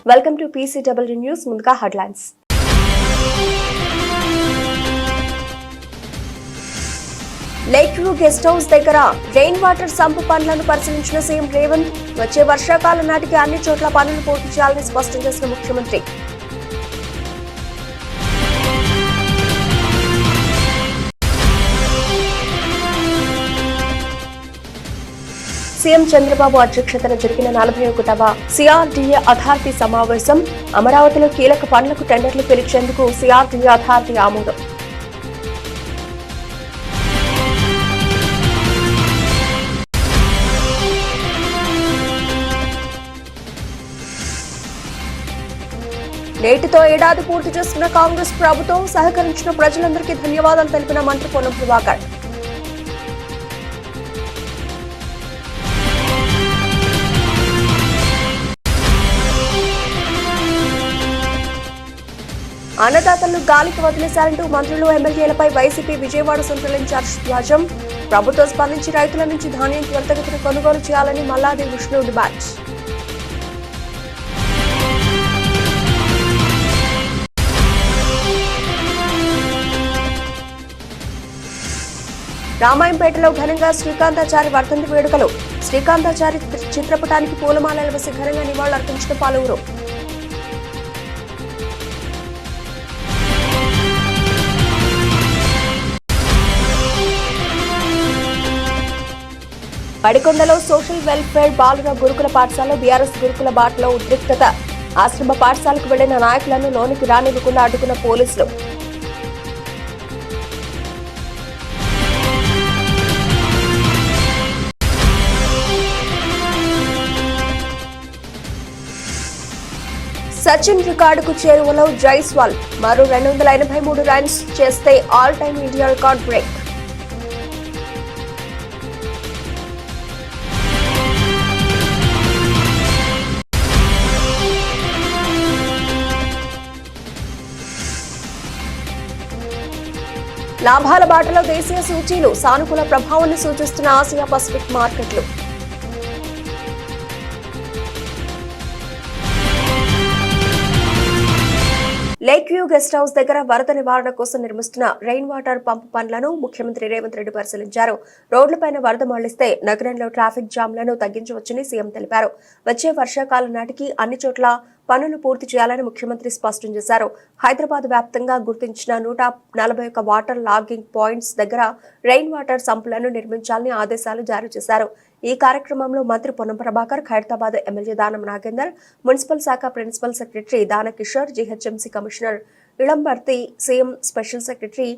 Welcome to PCW news. ముందుగా headlines. Lake view guest house దగ్గర rain water sump పనులను పరిశీలించిన సీఎం రేవంత్. వచ్చే వర్షాకాలం నాటికి అన్ని చోట్ల పనులు పూర్తి చేయాలని స్పష్టం చేసిన ముఖ్యమంత్రి. సీఎం చంద్రబాబు అధ్యక్షతన జరిగిన 41వ CRDA అథారిటీ సమావేశం. అమరావతిలో కీలక పనులకు టెండర్లు పిలిచేందుకు CRDA అథారిటీ ఆమోదం. నేటితో ఏడాది పూర్తి చేసుకున్న కాంగ్రెస్ ప్రభుత్వం సహకరించిన ప్రజలందరికీ ధన్యవాదాలు తెలిపిన మంత్రి పొన్నం ప్రభాకర్. అన్నదాతలను గాలికి వదిలేశారంటూ మంత్రులు ఎమ్మెల్యేలపై వైసీపీ విజయవాడ సెంట్రల్ ఇన్ఛార్జ్ ధ్వజం. ప్రభుత్వం స్పందించి రైతుల నుంచి ధాన్యం త్వరితగతిన కొనుగోలు చేయాలని మల్లాది విష్ణు డిమాండ్. రామాయంపేటలో ఘనంగా శ్రీకాంతాచారి వర్ధంతి వేడుకలు. శ్రీకాంతాచారి చిత్రపటానికి పూలమాలలు వేసి ఘనంగా నివాళులర్పించిన పలువురు. పడికొండలో సోషల్ వెల్ఫేర్ బాలుర గురుకుల పాఠశాలలో బీఆర్ఎస్ గురుకుల బాటలో ఉద్రిక్తత. ఆశ్రమ పాఠశాలకు వెళ్లిన నాయకులను లోనికి రానివ్వకుండా అడ్డుకున్న పోలీసులు. సచిన్ రికార్డుకు చేరువలో జైస్వాల్. మరో 283 రన్స్ చేస్తే all time India record break. లాభాల బాటలో దేశీయ సూచీలు. సానుకూల ప్రభావాన్ని సూచిస్తున్న ఆసియా పసిఫిక్ మార్కెట్లు. లేక్ వ్యూ గెస్ట్ హౌస్ దగ్గర వరద నివారణ కోసం నిర్మిస్తున్న రెయిన్ వాటర్ పంప్ పనులను ముఖ్యమంత్రి రేవంత్ రెడ్డి పరిశీలించారు. రోడ్లపైన వరద మళ్లిస్తే నగరంలో ట్రాఫిక్ జామ్లను తగ్గించవచ్చని సీఎం తెలిపారు. వచ్చే వర్షాకాలం నాటికి అన్ని చోట్ల పనులు పూర్తి చేయాలని ముఖ్యమంత్రి స్పష్టం చేశారు. హైదరాబాద్ వ్యాప్తంగా గుర్తించిన 141 వాటర్ లాగింగ్ పాయింట్స్ దగ్గర రెయిన్ వాటర్ సంపులను నిర్మించాలని ఆదేశాలు జారీ చేశారు. ఈ కార్యక్రమంలో మంత్రి పొన్నం ప్రభాకర్, ఖైరతాబాద్ ఎమ్మెల్యే దానం నాగేందర్, మున్సిపల్ శాఖ principal secretary Danakishore, GHMC commissioner Ilambarithi, CM special secretary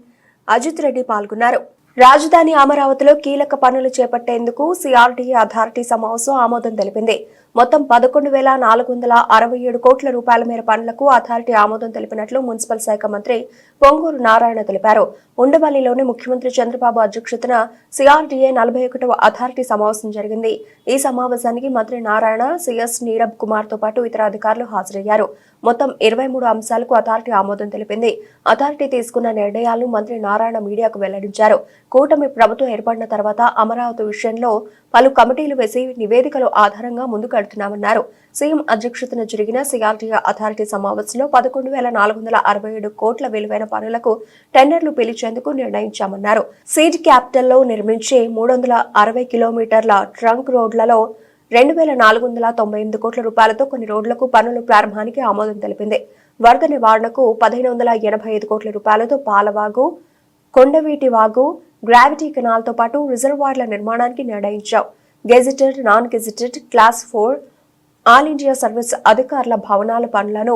Ajit Reddy పాల్గొన్నారు. రాజధాని అమరావతిలో కీలక పనులు చేపట్టేందుకు CRDA అథారిటీ సమావేశం ఆమోదం తెలిపింది. మొత్తం 11,467 కోట్ల రూపాయల మేర పనులకు అథారిటీ ఆమోదం తెలిపినట్లు మున్సిపల్ శాఖ మంత్రి పొంగూరు నారాయణ తెలిపారు. ఉండవల్లిలోని ముఖ్యమంత్రి చంద్రబాబు అధ్యక్షతన CRDA 41వ అథారిటీ సమావేశం జరిగింది. ఈ సమావేశానికి మంత్రి నారాయణ, CS నీరబ్ కుమార్ తో పాటు ఇతర అధికారులు హాజరయ్యారు. మొత్తం 23 అంశాలకు అథారిటీ ఆమోదం తెలిపింది. అథారిటీ తీసుకున్న నిర్ణయాలను మంత్రి నారాయణ మీడియాకు వెల్లడించారు. కూటమి ప్రభుత్వం ఏర్పడిన తర్వాత అమరావతి విషయంలో పలు కమిటీలు వేసి నివేదికల ఆధారంగా ముందుకెడుతున్నామన్నారు. సీఎం అధ్యక్షతన జరిగిన CRDA అథారిటీ సమావేశంలో 11,467 కోట్ల విలువైన పనులకు టెండర్లు పిలిచేందుకు నిర్ణయించామన్నారు. సీడ్ క్యాపిటల్లో నిర్మించే 360 కిలోమీటర్ల ట్రంక్ రోడ్లలో 2,498 కోట్ల రూపాయలతో కొన్ని రోడ్లకు పనుల ప్రారంభానికి ఆమోదం తెలిపింది. వరద నివారణకు 1,585 కోట్ల రూపాయలతో పాలవాగు, కొండవీటి వాగు, గ్రావిటీ కెనాల్తో పాటు రిజర్వాయర్ల నిర్మాణానికి నిర్ణయించాం. Gazetted, non gazetted, class 4 all India service అధికారుల భవనాల పనులను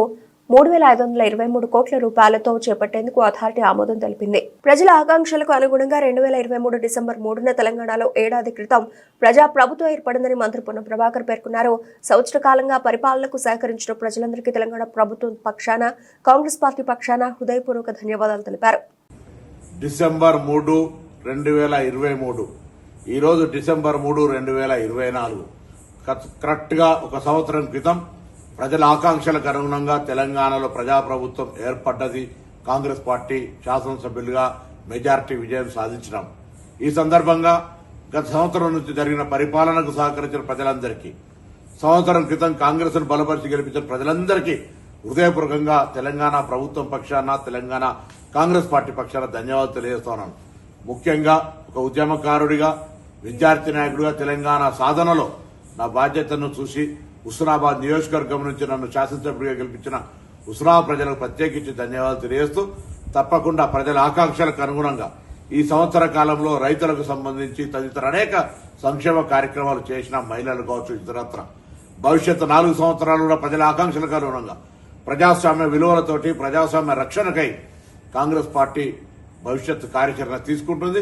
3,523 కోట్ల రూపాయలతో చేపట్టేందుకు అథారిటీ ఆమోదం తెలిపింది. ప్రజల ఆకాంక్షలకు అనుగుణంగా 2023 డిసెంబర్ 3న తెలంగాణలో ఏడాది క్రితం ప్రజా ప్రభుత్వం ఏర్పడిందని మంత్రి పొన్నం ప్రభాకర్ పేర్కొన్నారు. సంవత్సర కాలంగా పరిపాలనకు సహకరించిన ప్రజలందరికీ తెలంగాణ ప్రభుత్వం పక్షాన, కాంగ్రెస్ పార్టీ పక్షాన హృదయపూర్వక ధన్యవాదాలు తెలిపారు. డిసెంబర్ 3, 2023 ఈ రోజు డిసెంబర్ 3, 2024 కరెక్ట్ గా ఒక సంవత్సరం క్రితం ప్రజల ఆకాంక్షలకు అనుగుణంగా తెలంగాణలో ప్రజాప్రభుత్వం ఏర్పడ్డది. కాంగ్రెస్ పార్టీ శాసనసభ్యులుగా మెజారిటీ విజయం సాధించినాం. ఈ సందర్భంగా గత సంవత్సరం నుంచి జరిగిన పరిపాలనకు సహకరించిన ప్రజలందరికీ, సంవత్సరం క్రితం కాంగ్రెస్ ను బలపరిచి గెలిపించిన ప్రజలందరికీ హృదయపూర్వకంగా తెలంగాణ ప్రభుత్వం పక్షాన, తెలంగాణ కాంగ్రెస్ పార్టీ పక్షాన ధన్యవాదాలు తెలియజేస్తున్నాను. ముఖ్యంగా ఒక ఉద్యమకారుడిగా, విద్యార్థి నాయకుడిగా తెలంగాణ సాధనలో నా బాధ్యతను చూసి హుస్నాబాద్ నియోజకవర్గం నుంచి నన్ను శాసనసభ్యుడిగా గెలిపించిన హుస్నాబాద్ ప్రజలకు ప్రత్యేకించి ధన్యవాదాలు తెలియజేస్తూ, తప్పకుండా ప్రజల ఆకాంక్షలకు అనుగుణంగా ఈ సంవత్సర కాలంలో రైతులకు సంబంధించి తదితర అనేక సంక్షేమ కార్యక్రమాలు చేసిన మహిళలు కావచ్చు, ఇతరత్ర భవిష్యత్తు 4 సంవత్సరాలు కూడా ప్రజల ఆకాంక్షలకు అనుగుణంగా ప్రజాస్వామ్య విలువలతోటి ప్రజాస్వామ్య రక్షణకై కాంగ్రెస్ పార్టీ భవిష్యత్తు కార్యాచరణ తీసుకుంటుంది.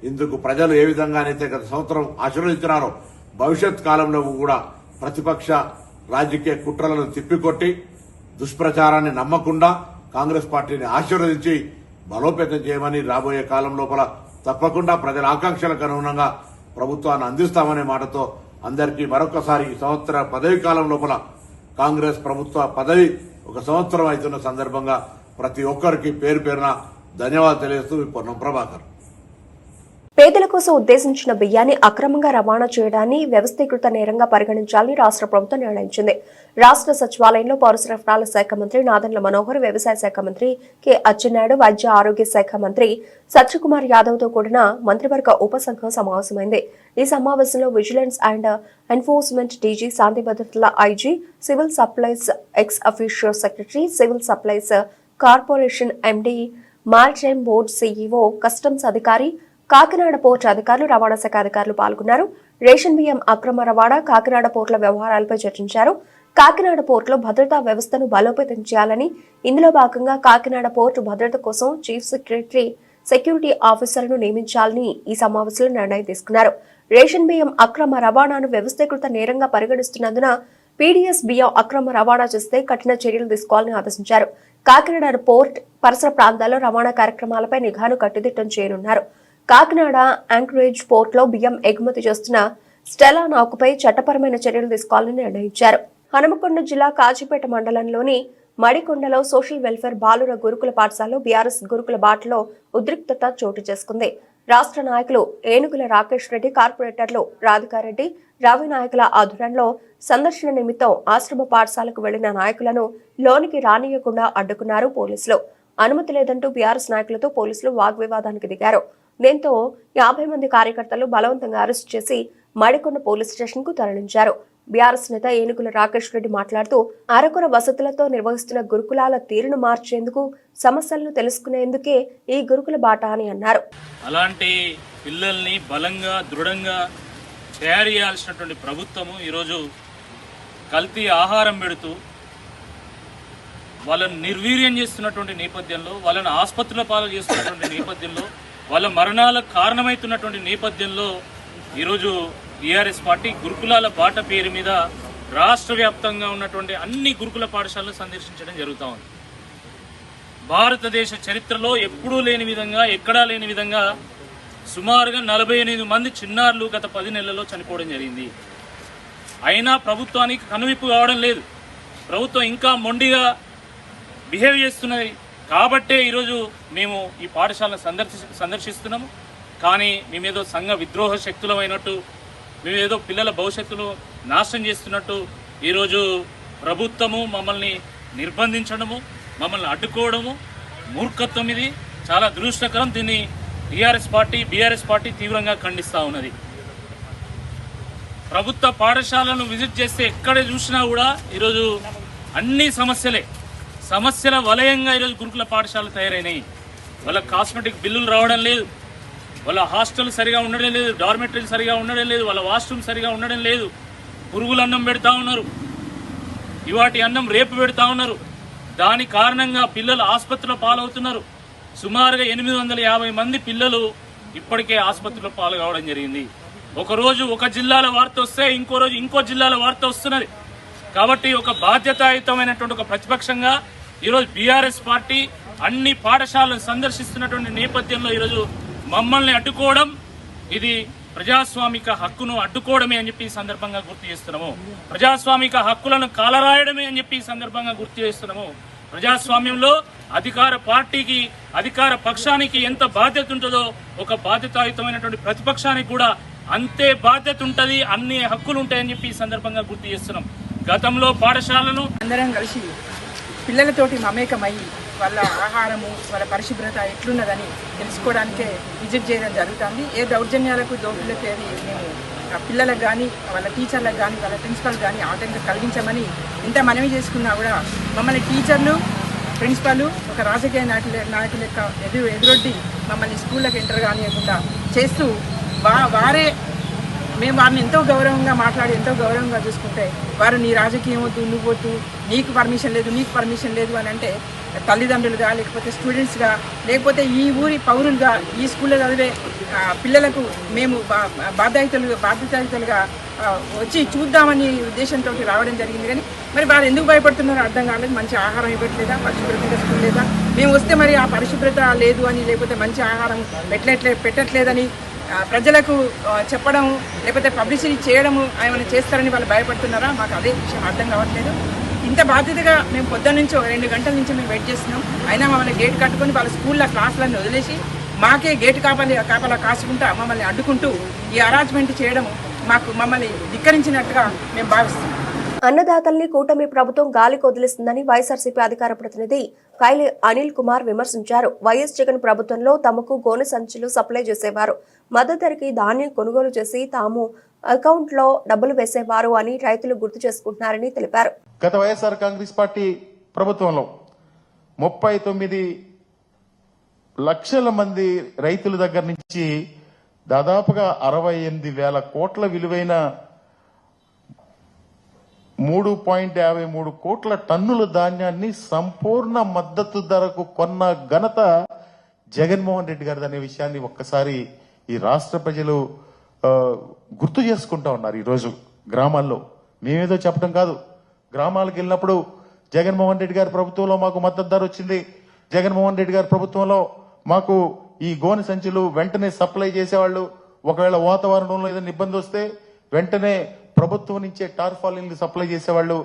ఇందుకు ప్రజలు ఏ విధంగానైతే గత సంవత్సరం ఆశీర్వదించినారో భవిష్యత్ కాలంలో కూడా ప్రతిపక్ష రాజకీయ కుట్రలను తిప్పికొట్టి దుష్ప్రచారాన్ని నమ్మకుండా కాంగ్రెస్ పార్టీని ఆశీర్వదించి బలోపేతం చేయమని రాబోయే కాలం లోపల తప్పకుండా ప్రజల ఆకాంక్షలకు అనుగుణంగా ప్రభుత్వాన్ని అందిస్తామనే మాటతో అందరికీ మరొకసారి ఈ సంవత్సర పదవి కాలం లోపల కాంగ్రెస్ ప్రభుత్వ పదవి 1 సంవత్సరం అవుతున్న సందర్భంగా ప్రతి ఒక్కరికి పేరు పేరున ధన్యవాదాలు తెలియజేస్తూ పొన్నం ప్రభాకర్. పేదల కోసం ఉద్దేశించిన బియ్యాన్ని అక్రమంగా రవాణా చేయడాన్ని వ్యవస్థీకృత నేరంగా పరిగణించాలని రాష్ట్ర ప్రభుత్వం నిర్ణయించింది. రాష్ట్ర సచివాలయంలో పౌర సరఫరాల శాఖ మంత్రి నాదెండ్ల మనోహర్, వ్యవసాయ శాఖ మంత్రి కె అచ్చెన్నాయుడు, వైద్య ఆరోగ్య శాఖ మంత్రి సత్యకుమార్ యాదవ్ తో కూడిన మంత్రివర్గ ఉపసంఘం సమావేశమైంది. ఈ సమావేశంలో విజిలెన్స్ అండ్ ఎన్ఫోర్స్మెంట్ డీజీ, శాంతి భద్రతల IG, civil supplies ex officio secretary, civil supplies corporation MD, maritime board CEO, customs అధికారి, కాకినాడ పోర్టు అధికారులు, రవాణా శాఖ అధికారులు పాల్గొన్నారు. రేషన్ బియ్యం అక్రమ రవాణా, కాకినాడ పోర్టుల వ్యవహారాలపై చర్చించారు. కాకినాడ పోర్టులో భద్రతా వ్యవస్థను బలోపేతం చేయాలని, ఇందులో భాగంగా కాకినాడ పోర్టు భద్రత కోసం చీఫ్ సెక్రటరీ, సెక్యూరిటీ ఆఫీసర్లను నియమించాలని ఈ సమావేశంలో నిర్ణయం తీసుకున్నారు. రేషన్ బియ్యం అక్రమ రవాణాను వ్యవస్థీకృత నేరంగా పరిగణిస్తున్నందున పీడీఎస్ బియ్యం అక్రమ రవాణా చేస్తే కఠిన చర్యలు తీసుకోవాలని ఆదేశించారు. కాకినాడ పోర్ట్ పరిసర ప్రాంతాల్లో రవాణా కార్యక్రమాలపై నిఘాను కట్టుదిట్టం చేయనున్నారు. కాకినాడ యాంకరేజ్ పోర్టులో బియ్యం ఎగుమతి చేస్తున్న స్టెలా నాకుపై చట్టపరమైన చర్యలు తీసుకోవాలని నిర్ణయించారు. హనుమకొండ జిల్లా కాజీపేట మండలంలోని మడికొండలో సోషల్ వెల్ఫేర్ బాలుర గురుకుల పాఠశాలలో బీఆర్ఎస్ గురుకుల బాటలో ఉద్రిక్తత చోటు చేసుకుంది. రాష్ట్ర నాయకులు ఏనుగుల రాకేష్ రెడ్డి, కార్పొరేటర్లు రాధికారెడ్డి, రవి నాయకుల ఆధ్వర్యంలో సందర్శన నిమిత్తం ఆశ్రమ పాఠశాలకు వెళ్లిన నాయకులను లోనికి రానియకుండా అడ్డుకున్నారు పోలీసులు. అనుమతి లేదంటూ బీఆర్ఎస్ నాయకులతో పోలీసులు వాగ్వివాదానికి దిగారు. దీంతో 50 మంది కార్యకర్తలు బలవంతంగా అరెస్టు చేసి మడికొండ పోలీస్ స్టేషన్ కు తరలించారు. బీఆర్ఎస్ నేత ఏనుగుల రాకేష్ రెడ్డి మాట్లాడుతూ, అరకొర వసతులతో నిర్వహిస్తున్న గురుకులాల తీరును మార్చేందుకు, సమస్యలను తెలుసుకునేందుకే ఈ గురుకుల బాట అని అన్నారు. అలాంటి పిల్లల్ని బలంగా, దృఢంగా తయారు చేయాల్సినటువంటి ప్రభుత్వము ఈరోజు కల్తీ ఆహారం పెడుతూ వాళ్ళను నిర్వీర్యం చేస్తున్నటువంటి నేపథ్యంలో, వాళ్ళని ఆసుపత్రుల పాలు చేస్తున్నటువంటి నేపథ్యంలో, వాళ్ళ మరణాలకు కారణమవుతున్నటువంటి నేపథ్యంలో ఈరోజు టీఆర్ఎస్ పార్టీ గురుకులాల బాట పేరు మీద రాష్ట్ర వ్యాప్తంగా ఉన్నటువంటి అన్ని గురుకుల పాఠశాలను సందర్శించడం జరుగుతూ ఉంది. భారతదేశ చరిత్రలో ఎప్పుడూ లేని విధంగా, ఎక్కడా లేని విధంగా సుమారుగా 48 మంది చిన్నారులు గత 10 నెలల్లో చనిపోవడం జరిగింది. అయినా ప్రభుత్వానికి కనువిప్పు కావడం లేదు. ప్రభుత్వం ఇంకా మొండిగా బిహేవ్ చేస్తున్నది. కాబట్టే ఈరోజు మేము ఈ పాఠశాలను సందర్శిస్తున్నాము. కానీ మేమేదో సంఘ విద్రోహ శక్తులమైనట్టు, మేమేదో పిల్లల భవిష్యత్తును నాశనం చేస్తున్నట్టు ఈరోజు ప్రభుత్వము మమ్మల్ని నిర్బంధించడము, మమ్మల్ని అడ్డుకోవడము మూర్ఖత్వం. ఇది చాలా దురదృష్టకరం. దీన్ని టీఆర్ఎస్ పార్టీ, బీఆర్ఎస్ పార్టీ తీవ్రంగా ఖండిస్తూ ఉన్నది. ప్రభుత్వ పాఠశాలను విజిట్ చేస్తే ఎక్కడ చూసినా కూడా ఈరోజు అన్ని సమస్యల వలయంగా ఈరోజు గురుకుల పాఠశాలలు తయారైనాయి. వాళ్ళ కాస్మెటిక్ బిల్లులు రావడం లేదు, వాళ్ళ హాస్టల్ సరిగా ఉండడం లేదు, డార్మెటరీలు సరిగా ఉండడం లేదు, వాళ్ళ వాష్రూమ్ సరిగా ఉండడం లేదు. పురుగుల అన్నం పెడతా ఉన్నారు, ఇవాటి అన్నం రేపు పెడతా ఉన్నారు. దాని కారణంగా పిల్లలు ఆసుపత్రిలో పాలవుతున్నారు. సుమారుగా 850 మంది పిల్లలు ఇప్పటికే ఆసుపత్రిలో పాలు కావడం జరిగింది. ఒకరోజు ఒక జిల్లాల వార్త వస్తే ఇంకో రోజు ఇంకో జిల్లాల వార్త వస్తున్నది. కాబట్టి ఒక బాధ్యతాయుతమైనటువంటి ఒక ప్రతిపక్షంగా ఈరోజు బీఆర్ఎస్ పార్టీ అన్ని పాఠశాలను సందర్శిస్తున్నటువంటి నేపథ్యంలో ఈరోజు మమ్మల్ని అడ్డుకోవడం, ఇది ప్రజాస్వామిక హక్కును అడ్డుకోవడమే అని చెప్పి ఈ సందర్భంగా గుర్తు చేస్తున్నాము. ప్రజాస్వామిక హక్కులను కాలరాయడమే అని చెప్పి ఈ సందర్భంగా గుర్తు చేస్తున్నాము. ప్రజాస్వామ్యంలో అధికార పార్టీకి, అధికార పక్షానికి ఎంత బాధ్యత ఉంటుందో ఒక బాధ్యతాయుతమైనటువంటి ప్రతిపక్షానికి కూడా అంతే బాధ్యత ఉంటుంది, అన్ని హక్కులు ఉంటాయని చెప్పి ఈ సందర్భంగా గుర్తు చేస్తున్నాం. గతంలో పాఠశాలను అందరం కలిసి పిల్లలతోటి మమేకమయ్యి వాళ్ళ ఆహారము వాళ్ళ పరిశుభ్రత ఎట్లున్నదని తెలుసుకోవడానికే విజిట్ చేయడం జరుగుతుంది. ఏ దౌర్జన్యాలకు దోపిడీలకు ఏది మేము పిల్లలకు కానీ వాళ్ళ టీచర్లకు కానీ వాళ్ళ ప్రిన్సిపల్ కానీ ఆటంకం కలిగించమని ఎంత మనవి చేసుకున్నా కూడా మమ్మల్ని టీచర్లు ప్రిన్సిపల్ ఒక రాజకీయ నాయకుల యొక్క ఎదురొడ్డి మమ్మల్ని స్కూళ్ళకి ఎంటర్ కానియకుండా చేస్తూ వారే మేము వారిని ఎంతో గౌరవంగా మాట్లాడి ఎంతో గౌరవంగా చూసుకుంటే వారు నీ రాజకీయం వద్దు, నువ్వు వద్దు, నీకు పర్మిషన్ లేదు అని అంటే తల్లిదండ్రులుగా లేకపోతే స్టూడెంట్స్గా లేకపోతే ఈ ఊరి పౌరులుగా ఈ స్కూల్లో చదివే పిల్లలకు మేము బాధ్యతాయుతులుగా వచ్చి చూద్దామని ఉద్దేశంతో రావడం జరిగింది. కానీ మరి వారు ఎందుకు భయపడుతున్నారో అర్థం కాలేదు. మంచి ఆహారం ఇవ్వట్లేదా, పరిశుభ్రతంగా స్కూల్ లేదా, మేము వస్తే మరి ఆ పరిశుభ్రత లేదు అని లేకపోతే మంచి ఆహారం పెట్టట్లేదని ప్రజలకు చెప్పడం లేకపోతే పబ్లిసిటీ చేయడము ఏమైనా చేస్తారని వాళ్ళు భయపడుతున్నారా, మాకు అదే విషయం అర్థం కావట్లేదు. ఇంత బాధ్యతగా మేము పొద్దున్న నుంచి 2 గంటల నుంచి మేము వెయిట్ చేస్తున్నాం. అయినా మమ్మల్ని గేట్ కట్టుకొని వాళ్ళ స్కూల్లో క్లాసులన్నీ వదిలేసి మాకే గేటు కాపలా కాసుకుంటా మమ్మల్ని అడ్డుకుంటూ ఈ అరేంజ్మెంట్ చేయడం మమ్మల్ని ధిక్కరించినట్టుగా మేము భావిస్తున్నాం. అన్నదాతల్ని కూటమి ప్రభుత్వం గాలికి వదిలిస్తుందని వైఎస్ఆర్సీపీ అధికార ప్రతినిధి కైలి అనిల్ కుమార్ విమర్శించారు. వైఎస్ జగన్ ప్రభుత్వంలో తమకు గోనె సంచులు సప్లై చేసేవారు, మద్దతు ధరకి ధాన్యం కొనుగోలు చేసి తాము అకౌంట్లో డబ్బులు వేసేవారు అని రైతులు గుర్తు చేసుకుంటున్నారని తెలిపారు. గత వైఎస్ఆర్ కాంగ్రెస్ పార్టీ ప్రభుత్వంలో 39 లక్షల మంది రైతుల దగ్గర నుంచి దాదాపుగా 68,000 కోట్ల విలువైన 3.53 కోట్ల టన్నుల ధాన్యాన్ని సంపూర్ణ మద్దతు ధరకు కొన్న ఘనత జగన్మోహన్ రెడ్డి గారిది అనే విషయాన్ని ఒక్కసారి ఈ రాష్ట్ర ప్రజలు గుర్తు చేసుకుంటా ఉన్నారు. ఈరోజు గ్రామాల్లో మేమేదో చెప్పడం కాదు, గ్రామాలకు వెళ్ళినప్పుడు జగన్మోహన్ రెడ్డి గారి ప్రభుత్వంలో మాకు మద్దతు ధర వచ్చింది, జగన్మోహన్ రెడ్డి గారి ప్రభుత్వంలో మాకు ఈ గోనె సంచులు వెంటనే సప్లై చేసేవాళ్ళు, ఒకవేళ వాతావరణంలో ఏదైనా ఇబ్బంది వస్తే వెంటనే ప్రభుత్వం నుంచే టార్పాలిన్లు సప్లై చేసేవాళ్ళు,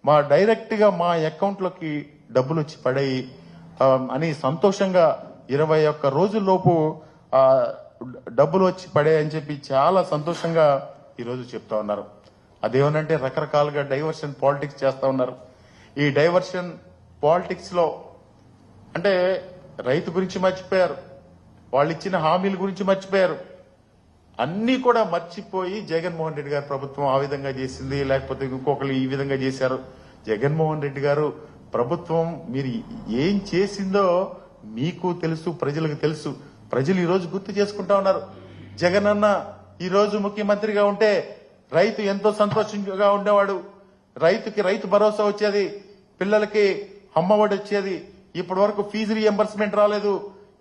మా డైరెక్ట్ గా మా అకౌంట్లోకి డబ్బులు వచ్చి పడాయి అని సంతోషంగా 21 రోజుల్లోపు డబ్బులు వచ్చి పడాయని చెప్పి చాలా సంతోషంగా ఈరోజు చెప్తా ఉన్నారు. అదేమనంటే రకరకాలుగా డైవర్షన్ పాలిటిక్స్ చేస్తా ఉన్నారు. ఈ డైవర్షన్ పాలిటిక్స్ లో అంటే రైతు గురించి మర్చిపోయారు, వాళ్ళు ఇచ్చిన హామీల గురించి మర్చిపోయారు, అన్ని కూడా మర్చిపోయి జగన్మోహన్ రెడ్డి గారి ప్రభుత్వం ఆ విధంగా చేసింది, లేకపోతే ఇంకొకరు ఈ విధంగా చేశారు. జగన్మోహన్ రెడ్డి గారు ప్రభుత్వం మీరు ఏం చేసిందో మీకు తెలుసు, ప్రజలకు తెలుసు. ప్రజలు ఈ రోజు గుర్తు చేసుకుంటా ఉన్నారు. జగన్ అన్న ఈ రోజు ముఖ్యమంత్రిగా ఉంటే రైతు ఎంతో సంతోషంగా ఉండేవాడు, రైతుకి రైతు భరోసా వచ్చేది, పిల్లలకి అమ్మఒడి వచ్చేది, ఇప్పటి వరకు ఫీజు రీఎంబర్స్మెంట్ రాలేదు.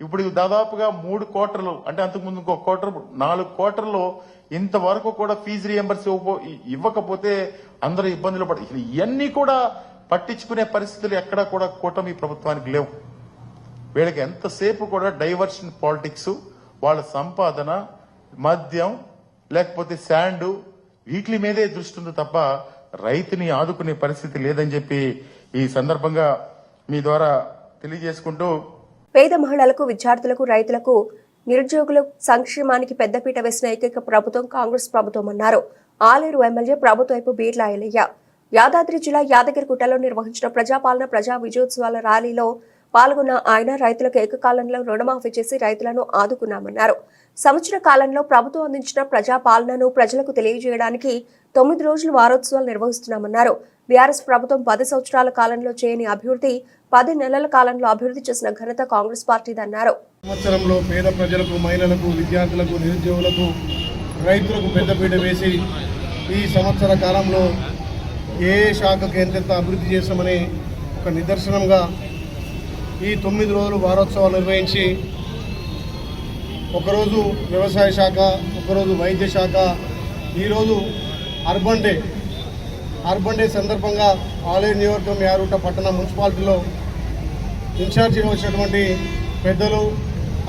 ఇప్పుడు దాదాపుగా 3 క్వార్టర్లు అంటే అంతకుముందు ఇంకో క్వార్టర్ 4 క్వార్టర్లో ఇంతవరకు కూడా ఫీజు రీఎంబర్స్ ఇవ్వకపోతే అందరూ ఇబ్బందులు పడి ఇవన్నీ కూడా పట్టించుకునే పరిస్థితులు ఎక్కడా కూడా కూటమి ప్రభుత్వానికి లేవు. వీళ్ళకి ఎంతసేపు కూడా డైవర్షన్ పాలిటిక్స్, వాళ్ళ సంపాదన, మద్యం లేకపోతే శాండ్ వీటి మీదే దృష్టి ఉంది తప్ప రైతుని ఆదుకునే పరిస్థితి లేదని చెప్పి ఈ సందర్భంగా మీ ద్వారా తెలియజేసుకుంటూ, పేద మహిళలకు, విద్యార్థులకు, రైతులకు, నిరుద్యోగుల సంక్షేమానికి పెద్దపీట వేసిన ఏకైక ప్రభుత్వం కాంగ్రెస్ ప్రభుత్వం అన్నారు. ఆలేరు ఎమ్మెల్యే ప్రభుత్వైపు బీర్లా ఎల్లయ్య యాదాద్రి జిల్లా యాదగిరిగుట్టలో నిర్వహించిన ప్రజాపాలన ప్రజా విజయోత్సవాల ర్యాలీలో పాల్గొన్న ఆయన రైతులకు ఏకకాలంలో రుణమాఫీ చేసి రైతులను ఆదుకున్నామన్నారు. సంవత్సర కాలంలో ప్రభుత్వం అందించిన ప్రజాపాలనను ప్రజలకు తెలియజేయడానికి 9 రోజులు వారోత్సవాలు నిర్వహిస్తున్నామన్నారు. బీఆర్ఎస్ ప్రభుత్వం 10 సంవత్సరాల కాలంలో చేయని అభివృద్ధి 10 నెలల కాలంలో అభివృద్ధి చేసిన ఘనత కాంగ్రెస్ పార్టీదన్నారు. సంవత్సరంలో పేద ప్రజలకు, మహిళలకు, విద్యార్థులకు, నిరుద్యోగులకు, రైతులకు పెద్దపీట వేసి ఈ సంవత్సర కాలంలో ఏ శాఖకు ఎంతెంత అభివృద్ధి చేస్తామని ఒక నిదర్శనంగా ఈ 9 రోజులు వారోత్సవాలు నిర్వహించి ఒకరోజు వ్యవసాయ శాఖ, ఒకరోజు వైద్య శాఖ, ఈరోజు అర్బన్ డే సందర్భంగా ఆలేరు నియోజకవర్గం యారుట పట్టణ మున్సిపాలిటీలో ఇన్ఛార్జిగా వచ్చినటువంటి పెద్దలు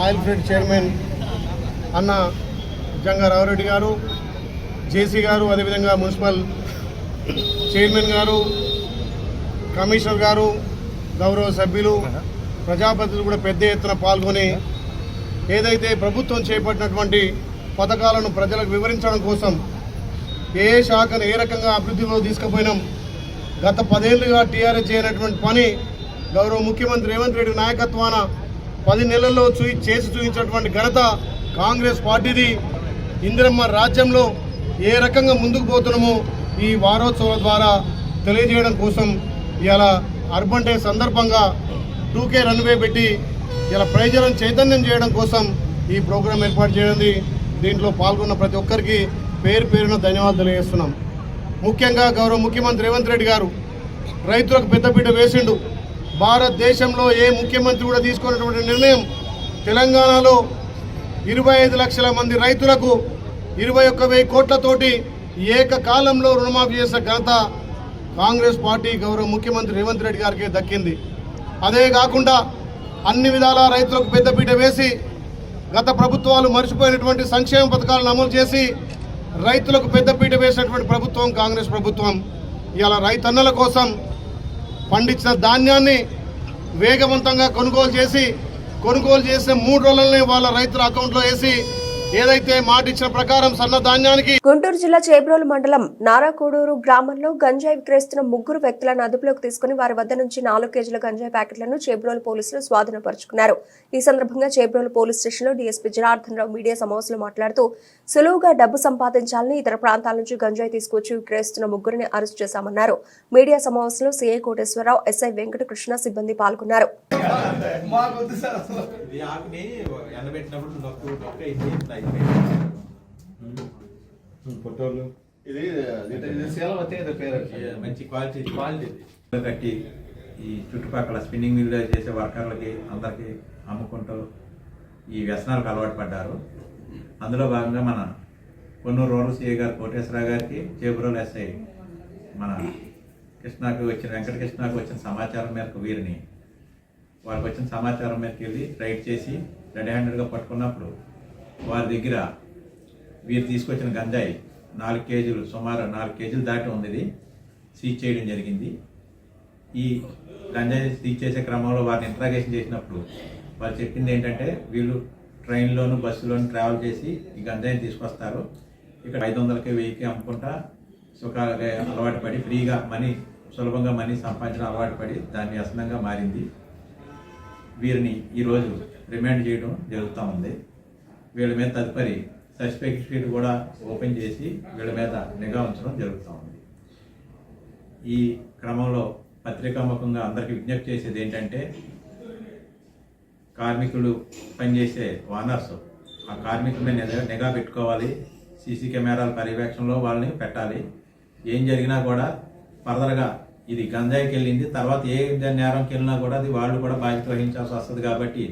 ఆయిల్ ఫెడ్ చైర్మన్ అన్న జంగారావురెడ్డి గారు, జేసీ గారు, అదేవిధంగా మున్సిపల్ చైర్మన్ గారు, కమిషనర్ గారు, గౌరవ సభ్యులు, ప్రజాప్రతినిధులు కూడా పెద్ద ఎత్తున పాల్గొని ఏదైతే ప్రభుత్వం చేపట్టినటువంటి పథకాలను ప్రజలకు వివరించడం కోసం ఏ శాఖను ఏ రకంగా అభివృద్ధిలో తీసుకుపోయినాం. గత 10 ఏళ్లుగా టీఆర్ఎస్ చేయనటువంటి పని గౌరవ ముఖ్యమంత్రి రేవంత్ రెడ్డి నాయకత్వాన 10 నెలల్లో చేసి చూపించినటువంటి ఘనత కాంగ్రెస్ పార్టీది. ఇందిరమ్మ రాజ్యంలో ఏ రకంగా ముందుకు పోతున్నామో ఈ వారోత్సవాల ద్వారా తెలియజేయడం కోసం ఇలా అర్బన్ డే సందర్భంగా 2K రన్వే పెట్టి ఇలా ప్రజలను చైతన్యం చేయడం కోసం ఈ ప్రోగ్రాం ఏర్పాటు చేయడం. దీంట్లో పాల్గొన్న ప్రతి ఒక్కరికి పేరు పేరున ధన్యవాదాలు తెలియజేస్తున్నాం. ముఖ్యంగా గౌరవ ముఖ్యమంత్రి రేవంత్ రెడ్డి గారు రైతులకు పెద్దపీట వేసిండు. భారతదేశంలో ఏ ముఖ్యమంత్రి కూడా తీసుకున్నటువంటి నిర్ణయం. తెలంగాణలో 25 లక్షల మంది రైతులకు 21,000 కోట్లతోటి ఏకకాలంలో రుణమాఫీ చేసిన ఘనత కాంగ్రెస్ పార్టీ గౌరవ ముఖ్యమంత్రి రేవంత్ రెడ్డి గారికి దక్కింది. అదే కాకుండా అన్ని విధాల రైతులకు పెద్దపీట వేసి గత ప్రభుత్వాలు మర్చిపోయినటువంటి సంక్షేమ పథకాలను అమలు చేసి రైతులకు పెద్దపీట వేసినటువంటి ప్రభుత్వం కాంగ్రెస్ ప్రభుత్వం. ఇలా రైతన్నల కోసం పండించిన ధాన్యాన్ని వేగవంతంగా కొనుగోలు చేసిన 3 రోజులనే వాళ్ళ రైతుల అకౌంట్లో వేసి ఏదైతే మాట ఇచ్చిన ప్రకారం సన్న ధాన్యానికి. గుంటూరు జిల్లా చేబ్రోలు మండలం నారాకోడూరు గ్రామంలో గంజాయి విక్రయిస్తున్న 3 వ్యక్తులను అదుపులోకి తీసుకుని వారి వద్ద నుంచి 4 కేజీల గంజాయి ప్యాకెట్లను చేబ్రోలు పోలీసులు స్వాధీనపరుచుకున్నారు. ఈ సందర్భంగా చేబ్రోలు పోలీస్ స్టేషన్లో డీఎస్పీ జనార్దన్ రావు మీడియా సమావేశంలో మాట్లాడుతూ సులువుగా డబ్బు సంపాదించాలని ఇతర ప్రాంతాల నుంచి గంజాయి తీసుకొచ్చి విక్రయిస్తున్న 3 అరెస్టు చేశామన్నారు. మీడియా సమావేశంలో సీఐ కోటేశ్వరరావు, ఎస్ఐ వెంకటకృష్ణ సిబ్బంది పాల్గొన్నారు. మంచి క్వాలిటీ కట్టి ఈ చుట్టుపక్కల స్పిన్నింగ్ మిల్ చేసే వర్కర్లకి అందరికి అమ్ముకుంటూ ఈ వ్యసనాలకు అలవాటు పడ్డారు. అందులో భాగంగా మన కొన్నూరు రూరల్ సిఐ గారు కోటేశ్వరరావు గారికి, చేబ్రోలు ఎస్ఐ మన వెంకటకృష్ణకు వచ్చిన సమాచారం మేరకు వాళ్ళకి వచ్చిన సమాచారం మేరకు వెళ్ళి రైడ్ చేసి రెడీ హ్యాండెడ్గా పట్టుకున్నప్పుడు వారి దగ్గర వీరు తీసుకొచ్చిన గంజాయి 4 కేజీలు, సుమారు 4 కేజీలు దాటి ఉంది. ఇది సీజ్ చేయడం జరిగింది. ఈ గంజాయి సీజ్ చేసే క్రమంలో వారిని ఇంట్రాగేషన్ చేసినప్పుడు వాళ్ళు చెప్పింది ఏంటంటే వీళ్ళు ట్రైన్లోను బస్సులోను ట్రావెల్ చేసి ఈ గంజాయిని తీసుకొస్తారు. ఇక్కడ 500కి 1000కి అమ్ముకుంటా సుఖాలుగా అలవాటు పడి ఫ్రీగా సులభంగా మనీ సంపాదించడం అలవాటు పడి దాన్ని వ్యసనంగా మారింది. వీరిని ఈరోజు రిమాండ్ చేయడం జరుగుతూ ఉంది. వీళ్ళ మీద తదుపరి సస్పెక్ట్ షీట్ కూడా ఓపెన్ చేసి వీళ్ళ మీద నిఘా ఉంచడం జరుగుతూ ఉంది. ఈ క్రమంలో పత్రికాముఖంగా అందరికీ విజ్ఞప్తి చేసేది ఏంటంటే కార్మికులు పనిచేసే ఓనర్స్ ఆ కార్మికుల మీద నిఘా పెట్టుకోవాలి. సీసీ కెమెరాల పర్యవేక్షణలో వాళ్ళని పెట్టాలి. ఏం జరిగినా కూడా ఫర్దర్గా ఇది గంజాయికి వెళ్ళింది, తర్వాత ఏ నేరంకి వెళ్ళినా కూడా అది వాళ్ళు కూడా బాధ్యత వహించాల్సి వస్తుంది. కాబట్టి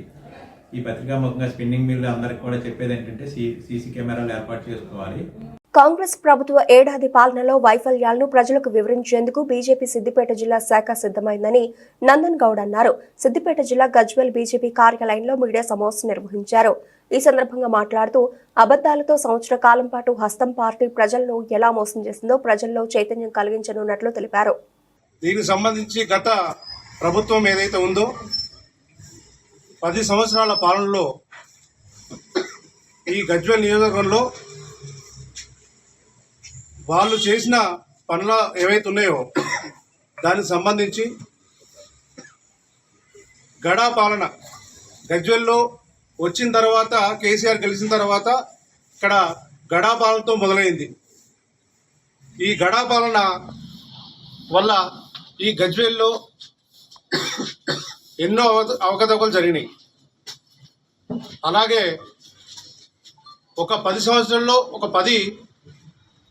ఈ పత్రికాముఖంగా స్పిన్నింగ్ మిల్లు అందరికి కూడా చెప్పేది ఏంటంటే సీసీ కెమెరాలు ఏర్పాటు చేసుకోవాలి. కాంగ్రెస్ ప్రభుత్వ ఏడాది పాలనలో వైఫల్యాలను ప్రజలకు వివరించేందుకు బీజేపీ సిద్దిపేట జిల్లా శాఖ సిద్ధమైందని నందన్ గౌడ్ అన్నారు. సిద్దిపేట జిల్లా గజ్వెల్ బీజేపీ కార్యాలయంలో మీడియా సమావేశం నిర్వహించారు. ఈ సందర్భంగా మాట్లాడుతూ అబద్దాలతో సంవత్సర కాలం పాటు హస్తం పార్టీ ప్రజలను ఎలా మోసం చేసిందో ప్రజల్లో చైతన్యం కలిగించనున్నట్లు తెలిపారు. దీనికి సంబంధించి గత ప్రభుత్వం ఏదైతే ఉందో 10 సంవత్సరాల పాలనలో ఈ గజ్వెల్ నియోజకవర్గంలో వాళ్ళు చేసిన పనులు ఏవైతే ఉన్నాయో దానికి సంబంధించి గడా పాలన గజ్వెల్లో వచ్చిన తర్వాత కేసీఆర్ గెలిచిన తర్వాత ఇక్కడ గడా పాలనతో మొదలైంది. ఈ గడా పాలన వల్ల ఈ గజ్వెల్లో ఎన్నో అవకతవకలు జరిగినాయి. అలాగే ఒక 10 సంవత్సరాల్లో ఒక 10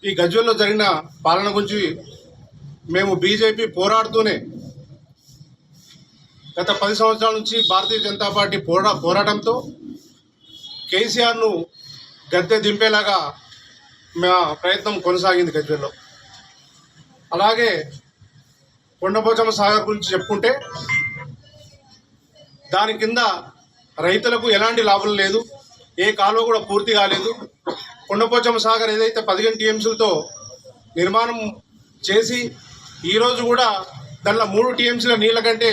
ఈ గజ్వెల్లో జరిగిన పాలన గురించి మేము బీజేపీ పోరాడుతూనే గత 10 సంవత్సరాల నుంచి భారతీయ జనతా పార్టీ పోరాటంతో కేసీఆర్ను గద్దె దింపేలాగా మా ప్రయత్నం కొనసాగింది గజ్వెల్లో. అలాగే కొండపోచమ్మ సాగర్ గురించి చెప్పుకుంటే దాని కింద రైతులకు ఎలాంటి లాభం లేదు, ఏ కాలువ కూడా పూర్తి కాలేదు. కొండపోచమ్మ సాగర్ ఏదైతే 15 టీఎంసీలతో నిర్మాణం చేసి ఈరోజు కూడా దానిలో 3 టీఎంసీల నీళ్ళ కంటే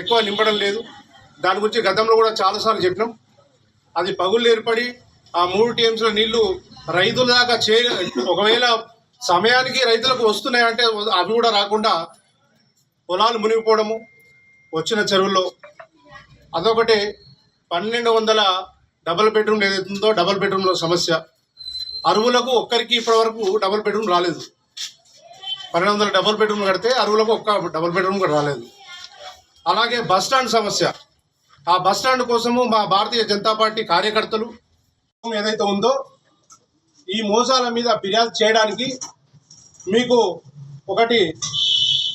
ఎక్కువ నింపడం లేదు. దాని గురించి గతంలో కూడా చాలాసార్లు చెప్పినాం. అది పగుళ్ళు ఏర్పడి ఆ 3 టీఎంసీల నీళ్లు రైతుల దాకా ఒకవేళ సమయానికి రైతులకు వస్తున్నాయంటే అవి కూడా రాకుండా పొలాలు మునిగిపోవడము వచ్చిన చెరువుల్లో. అదొకటి 1200 డబుల్ బెడ్రూమ్ ఏదైతుందో డబుల్ బెడ్రూమ్లో సమస్య. అరువులకు ఒక్కరికి ఇప్పటివరకు డబుల్ బెడ్రూమ్ రాలేదు. 1200 డబుల్ బెడ్రూమ్ కడితే అరువులకు ఒక్క డబుల్ బెడ్రూమ్ కూడా రాలేదు. అలాగే బస్ స్టాండ్ సమస్య. ఆ బస్ స్టాండ్ కోసము మా భారతీయ జనతా పార్టీ కార్యకర్తలు ఏదైతే ఉందో ఈ మోసాల మీద ఫిర్యాదు చేయడానికి మీకు ఒకటి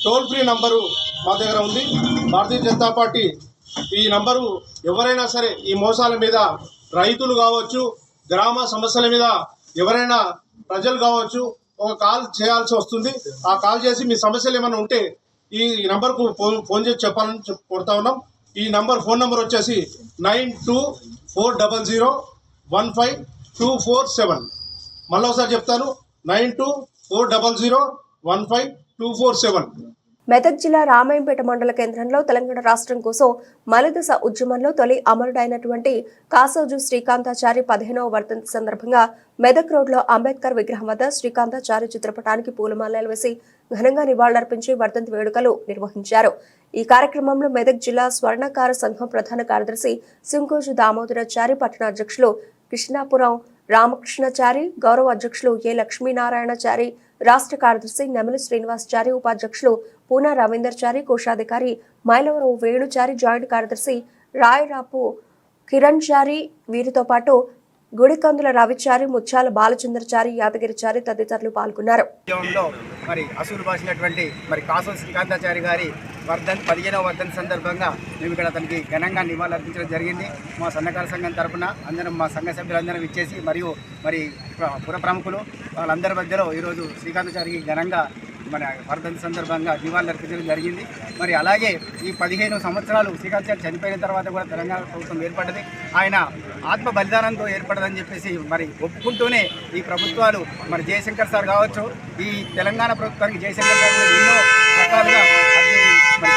టోల్ ఫ్రీ నంబరు మా దగ్గర ఉంది. భారతీయ జనతా పార్టీ ఈ నంబరు ఎవరైనా సరే ఈ మోసాల మీద రైతులు కావచ్చు, గ్రామ సమస్యల మీద ఎవరైనా ప్రజలు కావచ్చు ఒక కాల్ చేయాల్సి వస్తుంది. ఆ కాల్ చేసి మీ సమస్యలు ఏమైనా ఉంటే ఈ నంబర్కు ఫోన్ చేసి చెప్పాలని కోరుతా ఉన్నాం. ఈ ఫోన్ నంబర్ వచ్చేసి 9240152447. మళ్ళీ ఒకసారి చెప్తాను, 9240152447. మెదక్ జిల్లా రామాయంపేట మండల కేంద్రంలో తెలంగాణ రాష్ట్రం కోసం మలిదశ ఉద్యమంలో తొలి అమరుడైనటువంటి కాసోజు శ్రీకాంతాచారి 15వ వర్ధంతి సందర్భంగా మెదక్ రోడ్లో అంబేద్కర్ విగ్రహం వద్ద శ్రీకాంతాచారి చిత్రపటానికి పూలమాలలు వేసి ఘనంగా నివాళులర్పించి వర్ధంతి వేడుకలు నిర్వహించారు. ఈ కార్యక్రమంలో మెదక్ జిల్లా స్వర్ణకార సంఘం ప్రధాన కార్యదర్శి సింకోజు దామోదరాచారి, పట్టణ అధ్యక్షులు కృష్ణాపురం రామకృష్ణచారి, గౌరవ అధ్యక్షులు ఏ లక్ష్మీనారాయణచారి, రాష్ట్ర కార్యదర్శి నెమలి శ్రీనివాసచారి, ఉపాధ్యక్షులు పూనా రవీందర్చారి, కోశాధికారి మైలవరం వేణుచారి, జాయింట్ కార్యదర్శి రాయరాపు కిరణ్ చారి, వీరితో పాటు గుడికందుల రవిచారి, ముత్యాల బాలచంద్రచారి, యాదగిరిచారి తదితరులు పాల్గొన్నారు. మరి అసూలు బాసినటువంటి కాసో శ్రీకాంతాచారి గారి 15వ వర్ధంతి సందర్భంగా మేము ఇక్కడ అతనికి ఘనంగా నివాళులర్పించడం జరిగింది. మా సన్నకార సంఘం తరఫున అందరం, మా సంఘ సభ్యులందరం ఇచ్చేసి మరియు పుర ప్రముఖులు వాళ్ళందరి మధ్యలో ఈరోజు శ్రీకాంతాచారికి ఘనంగా మన వర్ధంతి సందర్భంగా నివాళులర్పించడం జరిగింది. మరి అలాగే ఈ 15 సంవత్సరాలు శ్రీకాంతాచారి చనిపోయిన తర్వాత కూడా తెలంగాణ ప్రభుత్వం ఏర్పడ్డది. ఆయన ఆత్మ బలిదానంతో ఏర్పడదని చెప్పేసి ఒప్పుకుంటూనే ఈ ప్రభుత్వాలు జయశంకర్ సార్ కావచ్చు, ఈ తెలంగాణ ప్రభుత్వానికి జయశంకర్ సార్ ఎన్నో రకాలుగా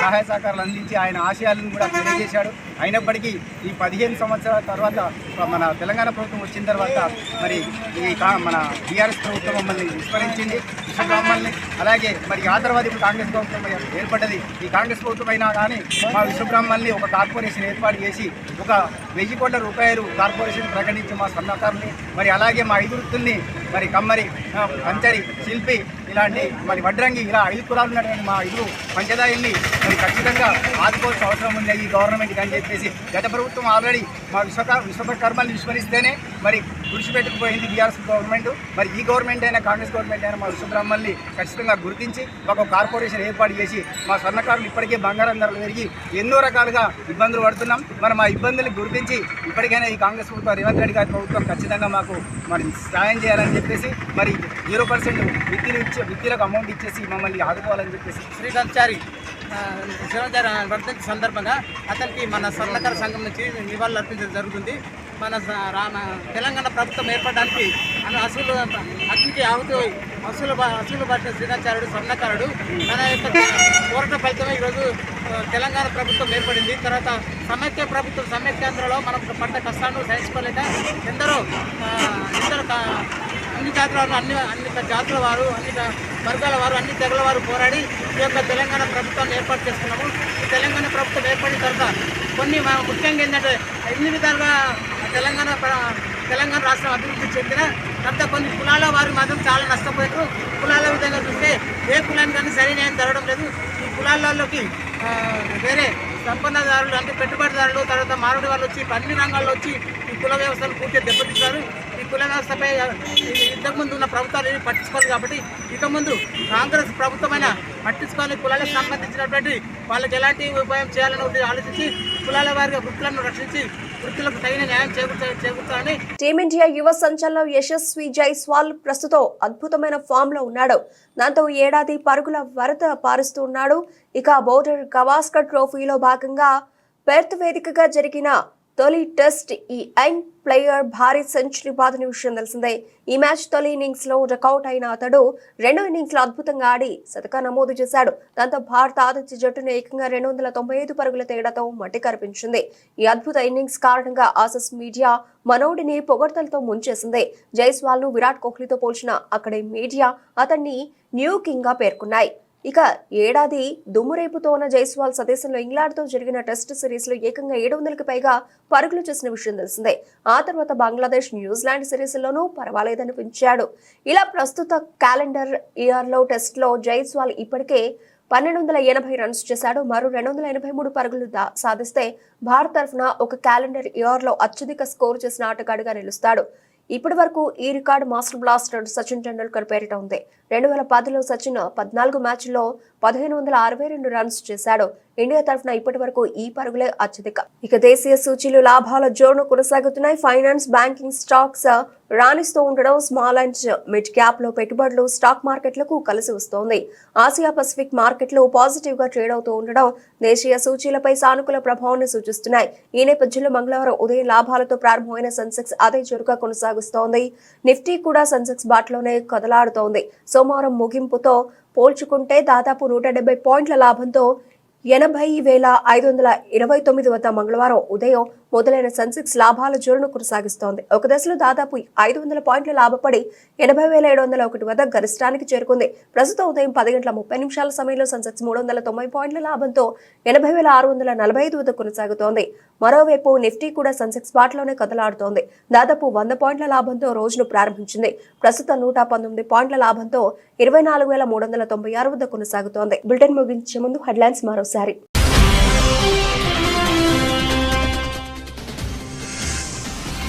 సహాయ సహకారాలు అందించి ఆయన ఆశయాలను కూడా తెలియజేశాడు. అయినప్పటికీ ఈ 15 సంవత్సరాల తర్వాత మన తెలంగాణ ప్రభుత్వం వచ్చిన తర్వాత మన టీఆర్ఎస్ ప్రభుత్వం మమ్మల్ని విస్మరించింది, విశ్వబ్రాహ్మణ్ని. అలాగే ఆ తర్వాత ఇప్పుడు కాంగ్రెస్ ప్రభుత్వం ఏర్పడ్డది. ఈ కాంగ్రెస్ ప్రభుత్వం అయినా కానీ మా విశ్వబ్రాహ్మణ్ని ఒక కార్పొరేషన్ ఏర్పాటు చేసి ఒక 1000 కోట్ల రూపాయలు కార్పొరేషన్ ప్రకటించి మా సన్నకారుని అలాగే మా 5 వృత్తుల్ని కమ్మరి, పంచరి, శిల్పి ఇలాంటి వడ్రంగి ఇలా 5 కులాలు ఉన్నటువంటి మా 5 పంచదాయుల్ని ఖచ్చితంగా ఆదుకోవాల్సిన అవసరం ఉంది ఈ గవర్నమెంట్కి అని చెప్పేసి గత ప్రభుత్వం ఆల్రెడీ మా విశ్వకర్మల్ని విస్మరిస్తేనే విడిచిపెట్టుకుపోయింది టీఆర్ఎస్ గవర్నమెంట్. ఈ గవర్నమెంట్ అయినా కాంగ్రెస్ గవర్నమెంట్ అయినా మా విశ్వబ్రాహ్మణ్ని ఖచ్చితంగా గుర్తించి ఒక కార్పొరేషన్ ఏర్పాటు చేసి మా స్వర్ణకారులు ఇప్పటికే బంగారం ధరలు పెరిగి ఎన్నో రకాలుగా ఇబ్బందులు పడుతున్నాం. మా ఇబ్బందులు గుర్తించి ఇప్పటికైనా ఈ కాంగ్రెస్ ప్రభుత్వం, రేవంత్ రెడ్డి గారి ప్రభుత్వం ఖచ్చితంగా మాకు సాయం చేయాలని చెప్పేసి 0% విద్యులకు అమౌంట్ ఇచ్చేసి మమ్మల్ని ఆదుకోవాలని చెప్పేసి శ్రీకాంతాచారి వర్ధంతి సందర్భంగా అతనికి మన స్వర్ణకార సంఘం నుంచి నివాళులు అర్పించడం జరుగుతుంది. మన తెలంగాణ ప్రభుత్వం ఏర్పడడానికి అగ్నికి అసూలు పట్టిన శ్రీకాంతాచార్యుడు స్వర్ణకారుడు మన యొక్క పోరాట ఫలితమే ఈరోజు తెలంగాణ ప్రభుత్వం ఏర్పడింది. తర్వాత సమైక్యాంధ్రలో మనం పడ్డ కష్టాలను సహించుకోలేక ఎందరో అన్ని జాతుల వారు, అన్ని జాతుల వారు, అన్ని వర్గాల వారు, అన్ని తెగల వారు పోరాడి ఈ యొక్క తెలంగాణ ప్రభుత్వాన్ని ఏర్పాటు చేసుకున్నాము. ఈ తెలంగాణ ప్రభుత్వం ఏర్పడిన తర్వాత కొన్ని ముఖ్యంగా ఏంటంటే 8 విధాలుగా తెలంగాణ రాష్ట్రం అభివృద్ధి చెందిన తర్వాత కొన్ని కులాల వారు మాత్రం చాలా నష్టపోయారు. కులాల విధంగా చూస్తే ఏ కులానికి కానీ సరైన జరగడం లేదు. ఈ కులాలలోకి వేరే సంపన్నదారులు అంటే పెట్టుబడిదారులు, తర్వాత మారుడి వాళ్ళు వచ్చి అన్ని రంగాల్లో వచ్చి ఈ కుల వ్యవస్థను పూర్తిగా దెబ్బతీశారు. ఈ కుల వ్యవస్థపై ఇంతకుముందు ఉన్న ప్రభుత్వాలు ఏమి పట్టించుకోవాలి కాబట్టి ఇక ముందు కాంగ్రెస్ ప్రభుత్వమైన పట్టించుకోవాలి. కులాలకు సంబంధించినటువంటి వాళ్ళకి ఎలాంటి ఉపాయం చేయాలని ఆలోచించి కులాల వారిగా వృత్తులను రక్షించి వృత్తులకు తగిన న్యాయం చేకూర్చాలని టీమిండియా యువ సంచలనం యశస్వి జైస్వాల్ ప్రస్తుతం అద్భుతమైన ఫామ్ లో ఉన్నాడు. దాంతో ఏడాది పరుగుల వరద పారుస్తూ ఉన్నాడు. ఇక బోర్డర్ గవాస్కర్ ట్రోఫీలో భాగంగా పెర్త్ వేదికగా జరిగిన తొలి టెస్ట్ ఈ యంగ్ ప్లేయర్ భారీ సెంచరీ బాదిన విషయం తెలిసిందే. ఈ మ్యాచ్ తొలి ఇన్నింగ్స్ లో డకౌట్ అయిన అతడు రెండో ఇన్నింగ్స్ లో అద్భుతంగా ఆడి శతక నమోదు చేశాడు. దాంతో భారత ఆతిథ్య జట్టును ఏకంగా 295 పరుగుల తేడాతో మట్టి కనిపించింది. ఈ అద్భుత ఇన్నింగ్స్ కారణంగా ఆసీస్ మీడియా మనోడిని పొగడ్తలతో ముంచేసింది. జైస్వాల్ ను విరాట్ కోహ్లీతో పోల్చిన అక్కడి మీడియా అతన్ని న్యూ కింగ్ గా పేర్కొన్నాయి. ఇక ఏడాది దుమ్మురేపుతోన్న జైస్వాల్ స్వదేశంలో ఇంగ్లాండ్తో జరిగిన టెస్ట్ సిరీస్ లో ఏకంగా 700కి పైగా పరుగులు చేసిన విషయం తెలిసిందే. ఆ తర్వాత బంగ్లాదేశ్, న్యూజిలాండ్ సిరీస్లోనూ పర్వాలేదనిపించాడు. ఇలా ప్రస్తుత క్యాలెండర్ ఇయర్ లో టెస్ట్ లో జైస్వాల్ ఇప్పటికే 1280 రన్స్ చేశాడు. మరో 283 పరుగులు సాధిస్తే భారత్ తరఫున ఒక క్యాలెండర్ ఇయర్ లో అత్యధిక స్కోర్ చేసిన ఆటగాడిగా నిలుస్తాడు. ఇప్పటి వరకు ఈ record master blaster Sachin Tendulkar పేరిట ఉంది. 2010లో సచిన్ 14 మ్యాచ్ల్లో 1562 రన్స్ చేశాడు. ఇండియా తరఫున ఇప్పటి వరకు ఈ పరుగులే అత్యధిక. ఇక దేశీయ సూచీలు లాభాల జోరును కొనసాగుతున్నాయి. ఫైనాన్స్, బ్యాంకింగ్, స్టాక్స్ రాణిస్తూ ఉండడం స్మాల్ అండ్ మిడ్ క్యాప్ లో పెట్టుబడులు స్టాక్ మార్కెట్లకు కలిసి వస్తోంది. ఆసియా పసిఫిక్ మార్కెట్లు పాజిటివ్ గా ట్రేడ్ అవుతూ ఉండడం దేశీయ సూచీలపై సానుకూల ప్రభావాన్ని సూచిస్తున్నాయి. ఈ నేపథ్యంలో మంగళవారం ఉదయం లాభాలతో ప్రారంభమైన సెన్సెక్స్ అదే చురుగ్గా కొనసాగుస్తోంది. నిఫ్టీ కూడా సెన్సెక్స్ బాటలోనే కదలాడుతోంది. సోమవారం ముగింపుతో పోల్చుకుంటే దాదాపు 170 పాయింట్ల లాభంతో 80,529 వద్ద మంగళవారం ఉదయం మొదలైన సెన్సెక్స్ లాభాల జోరును కొనసాగిస్తోంది. ఒక దశలో దాదాపు 500 పాయింట్లు లాభపడి 80,701 వద్ద గరిష్టానికి చేరుకుంది. ప్రస్తుతం ఉదయం 10:30 సమయంలో సెన్సెక్స్ 390 పాయింట్ల లాభంతో 80,645 వద్ద కొనసాగుతోంది. మరోవైపు నిఫ్టీ కూడా సెన్సెక్స్ బాటలోనే కదలాడుతోంది. దాదాపు 100 పాయింట్ల లాభంతో రోజును ప్రారంభించింది. ప్రస్తుతం 119 పాయింట్ల లాభంతో 24,396 వద్ద కొనసాగుతోంది. బులెటిన్ ముగించే ముందు హెడ్లైన్స్ మరోసారి.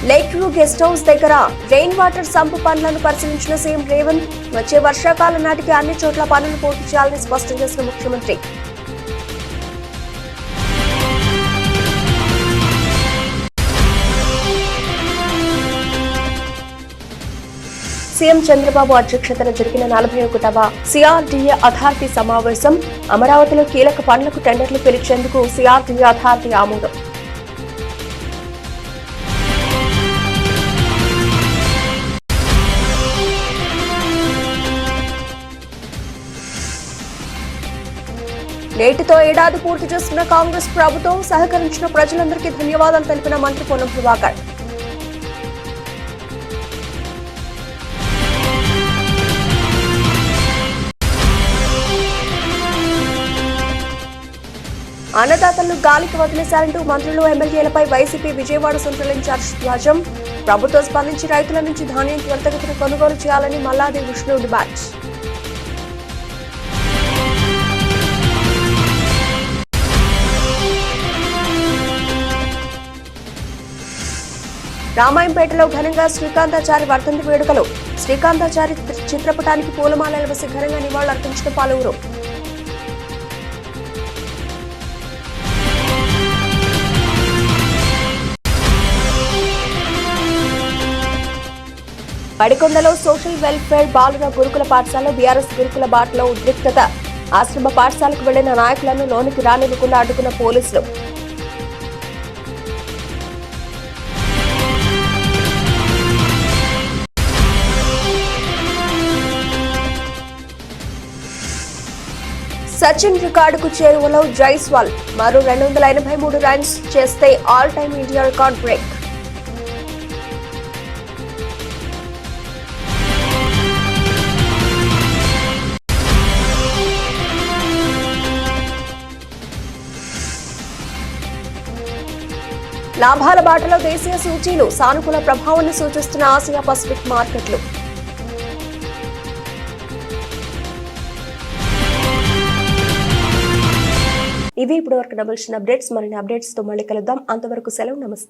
లేక్ వ్యూ గెస్ట్ హౌస్ దగ్గర రెయిన్ వాటర్ సంపు పనులను పరిశీలించిన సీఎం రేవంత్. వచ్చే వర్షాకాలం నాటికి అన్ని చోట్ల పనులు పూర్తి చేయాలని స్పష్టం చేసిన ముఖ్యమంత్రి. సీఎం చంద్రబాబు అధ్యక్షతన జరిగిన 41వ సిఆర్డీఏ అథారిటీ సమావేశం. అమరావతిలో కీలక పనులకు టెండర్లు పిలిచేందుకు సిఆర్డీఏ అథారిటీ ఆమోదం. నేటితో ఏడాది పూర్తి చేస్తున్న కాంగ్రెస్ ప్రభుత్వం. సహకరించిన ప్రజలందరికీ ధన్యవాదాలు తెలిపిన మంత్రి పొన్నం ప్రభాకర్. అన్నదాతలను గాలికి వదిలేశారంటూ మంత్రులు, ఎమ్మెల్యేలపై వైసీపీ విజయవాడ సెంట్రల్ ఇన్ఛార్జ్ ధ్వజం. ప్రభుత్వం స్పందించి రైతుల నుంచి ధాన్యం త్వరితగతిన కొనుగోలు చేయాలని మల్లాది విష్ణు డిమాండ్. రామాయంపేటలో ఘనంగా శ్రీకాంతాచారి వర్ధంతి వేడుకలు. శ్రీకాంతాచారి చిత్రపటానికి పూలమాలలు వేసి ఘనంగా నివాళులర్పించిన పలువురు. పడికొండలో సోషల్ వెల్ఫేర్ బాలుర గురుకుల పాఠశాలలో బీఆర్ఎస్ గురుకుల బాటలో ఉద్రిక్తత. ఆశ్రమ పాఠశాలకు వెళ్లిన నాయకులను లోనికి రానివ్వకుండా అడ్డుకున్న పోలీసులు. సచిన్ రికార్డుకు చేరువలో జైస్వాల్. మరో 283 రన్స్ చేస్తే all time India record break. లాభాల బాటలో దేశీయ సూచీలు. సానుకూల ప్రభావాన్ని సూచిస్తున్న ఆసియా పసిఫిక్ మార్కెట్లు. ఇవి ఇప్పటివరకు డబుల్షన్ అప్డేట్స్. మరిన్ని అప్డేట్స్ తో మళ్ళీ కలుద్దాం. అంతవరకు సెలవు. నమస్తే.